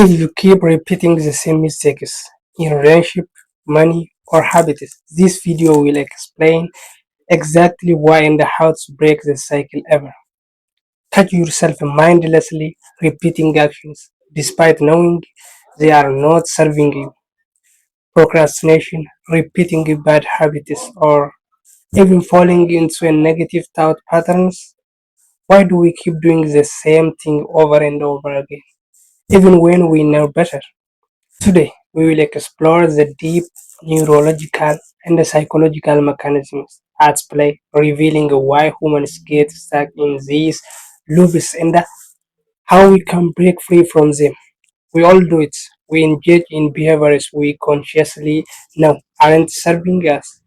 If you keep repeating the same mistakes in relationship, money, or habits, this video will explain exactly why and how to break the cycle ever. Catch yourself mindlessly repeating actions despite knowing they are not serving you. Procrastination, repeating bad habits, or even falling into a negative thought patterns. Why do we keep doing the same thing over and over again, even when we know better? Today, we will explore the deep neurological and psychological mechanisms at play, revealing why humans get stuck in these loops and how we can break free from them. We all do it. We engage in behaviors we consciously know aren't serving us.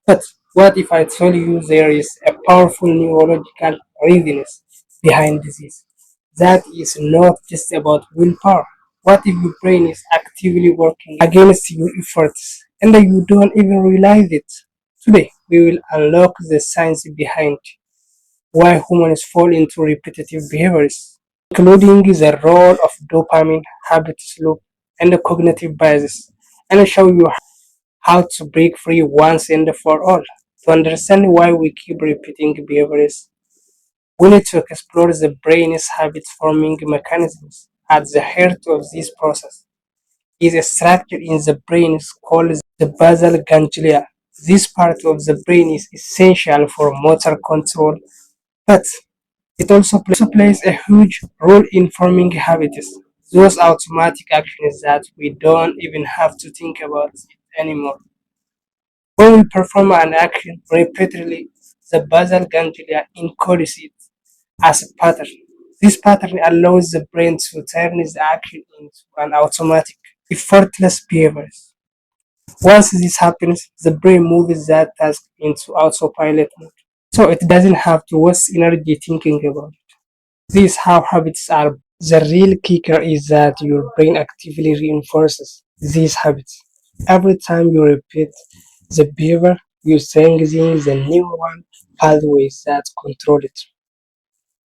But what if I tell you there is a powerful neurological readiness behind disease? That is not just about willpower. What if your brain is actively working against your efforts and you don't even realize it? Today, we will unlock the science behind why humans fall into repetitive behaviors, including the role of dopamine, habit loop, and the cognitive biases, and show you how to break free once and for all. To understand why we keep repeating behaviors, we need to explore the brain's habit forming mechanisms. At the heart of this process is a structure in the brain called the basal ganglia. This part of the brain is essential for motor control, but it also plays a huge role in forming habits, those automatic actions that we don't even have to think about it anymore. When we perform an action repeatedly, the basal ganglia encodes it as a pattern. This pattern allows the brain to turn the action into an automatic, effortless behavior. Once this happens, the brain moves that task into autopilot mode, so it doesn't have to waste energy thinking about it. This is how habits are. The real kicker is that your brain actively reinforces these habits. Every time you repeat the behavior, you strengthen the neural pathways that control it.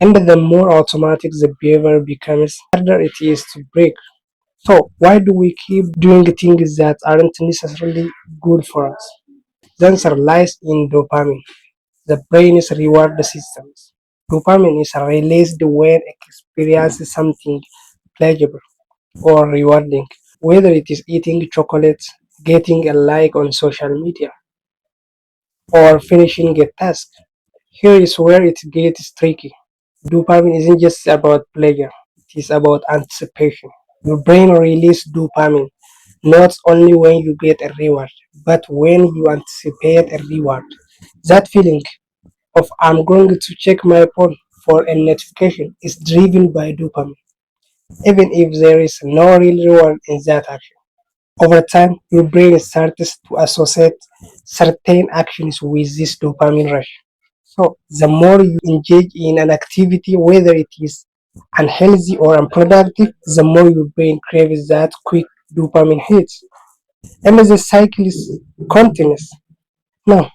And the more automatic the behavior becomes, harder it is to break. So, why do we keep doing things that aren't necessarily good for us? The answer lies in dopamine, the brain's reward systems. Dopamine is released when experiences something pleasurable or rewarding, whether it is eating chocolate, getting a like on social media, or finishing a task. Here is where it gets tricky. Dopamine isn't just about pleasure, it is about anticipation. Your brain releases dopamine not only when you get a reward, but when you anticipate a reward. That feeling of I'm going to check my phone for a notification is driven by dopamine, even if there is no real reward in that action. Over time, your brain starts to associate certain actions with this dopamine rush. So, the more you engage in an activity, whether it is unhealthy or unproductive, the more your brain craves that quick dopamine hits. And the cycle is continuous. Now,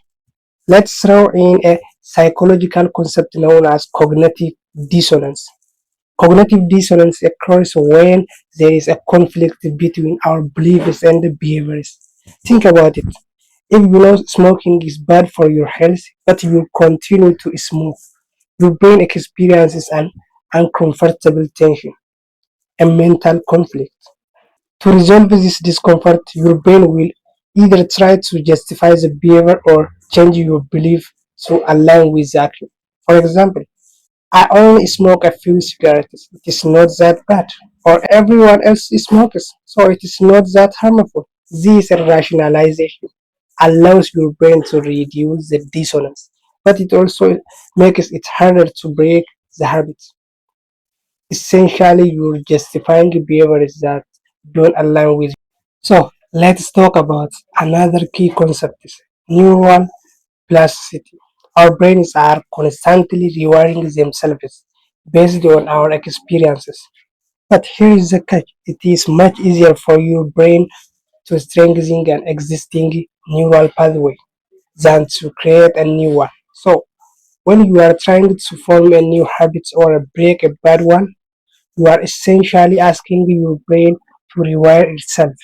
let's throw in a psychological concept known as cognitive dissonance. Cognitive dissonance occurs when there is a conflict between our beliefs and the behaviors. Think about it. If you know smoking is bad for your health, but you continue to smoke, your brain experiences an uncomfortable tension, a mental conflict. To resolve this discomfort, your brain will either try to justify the behavior or change your belief to align with the action. For example, I only smoke a few cigarettes. It is not that bad. Or everyone else smokes, so it is not that harmful. This rationalization allows your brain to reduce the dissonance, but it also makes it harder to break the habit. Essentially, you're justifying behaviors that don't align with. So, let's talk about another key concept: neural plasticity. Our brains are constantly rewiring themselves based on our experiences. But here is the catch: it is much easier for your brain to strengthen an existing neural pathway than to create a new one. So, when you are trying to form a new habit or break a bad one, You are essentially asking your brain to rewire itself.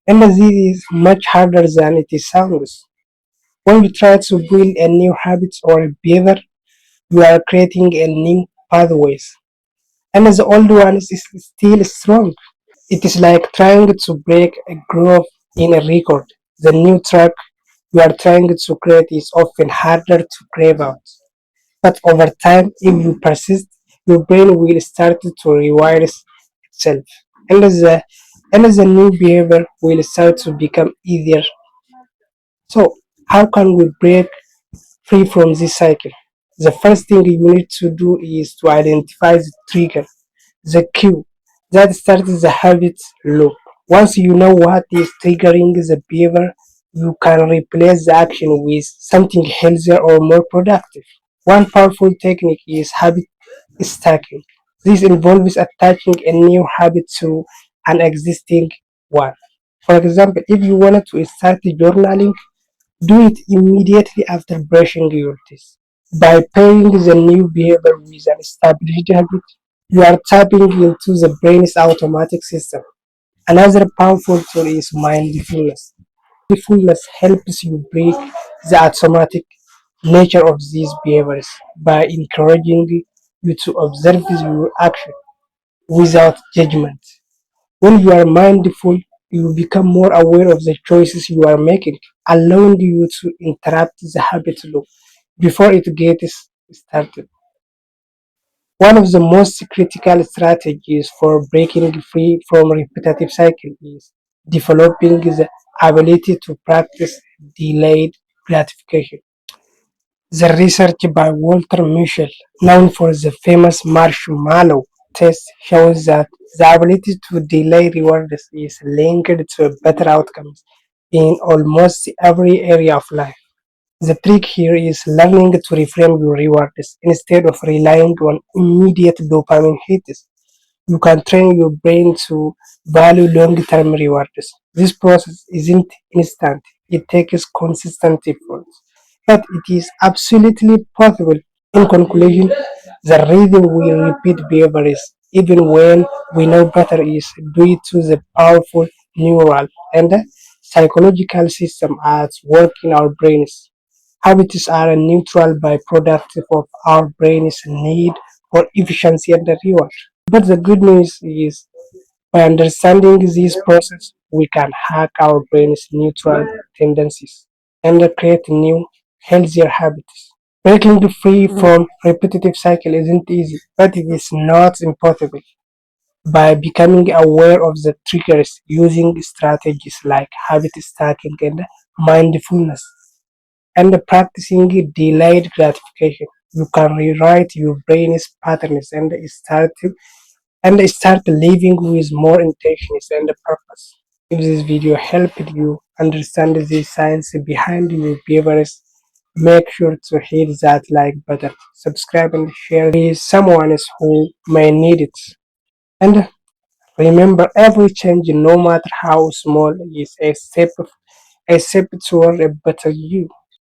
And this is much harder than it sounds. When you try to build a new habit or a behavior, you are creating a new pathways. And the old one is still strong. It is like trying to break a groove in a record. The new track you are trying to create is often harder to crave out. But over time, if you persist, your brain will start to rewire itself. And the new behavior will start to become easier. So, how can we break free from this cycle? The first thing you need to do is to identify the trigger, the cue that starts the habit loop. Once you know what is triggering the behavior, you can replace the action with something healthier or more productive. One powerful technique is habit stacking. This involves attaching a new habit to an existing one. For example, if you wanted to start journaling, do it immediately after brushing your teeth. By pairing the new behavior with an established habit, you are tapping into the brain's automatic system. Another powerful tool is mindfulness. Mindfulness helps you break the automatic nature of these behaviors by encouraging you to observe your action without judgment. When you are mindful, you become more aware of the choices you are making, allowing you to interrupt the habit loop before it gets started. One of the most critical strategies for breaking free from repetitive cycle is developing the ability to practice delayed gratification. The research by Walter Mischel, known for the famous marshmallow test, shows that the ability to delay rewards is linked to better outcomes in almost every area of life. The trick here is learning to reframe your rewards instead of relying on immediate dopamine hits. You can train your brain to value long-term rewards. This process isn't instant. It takes consistent effort, but it is absolutely possible. In conclusion, the reason we repeat behaviors even when we know better is due to the powerful neural and psychological system at work in our brains. Habits are a neutral byproduct of our brain's need for efficiency and reward. But the good news is, by understanding this process, we can hack our brain's neutral tendencies and create new, healthier habits. Breaking free from repetitive cycle isn't easy, but it is not impossible. By becoming aware of the triggers, using strategies like habit stacking and mindfulness, and practicing delayed gratification, you can rewrite your brain's patterns and start living with more intentions and purpose. If this video helped you understand the science behind your behaviors, make sure to hit that like button, subscribe and share with someone else who may need it. And remember, every change, no matter how small, is a step toward a better you.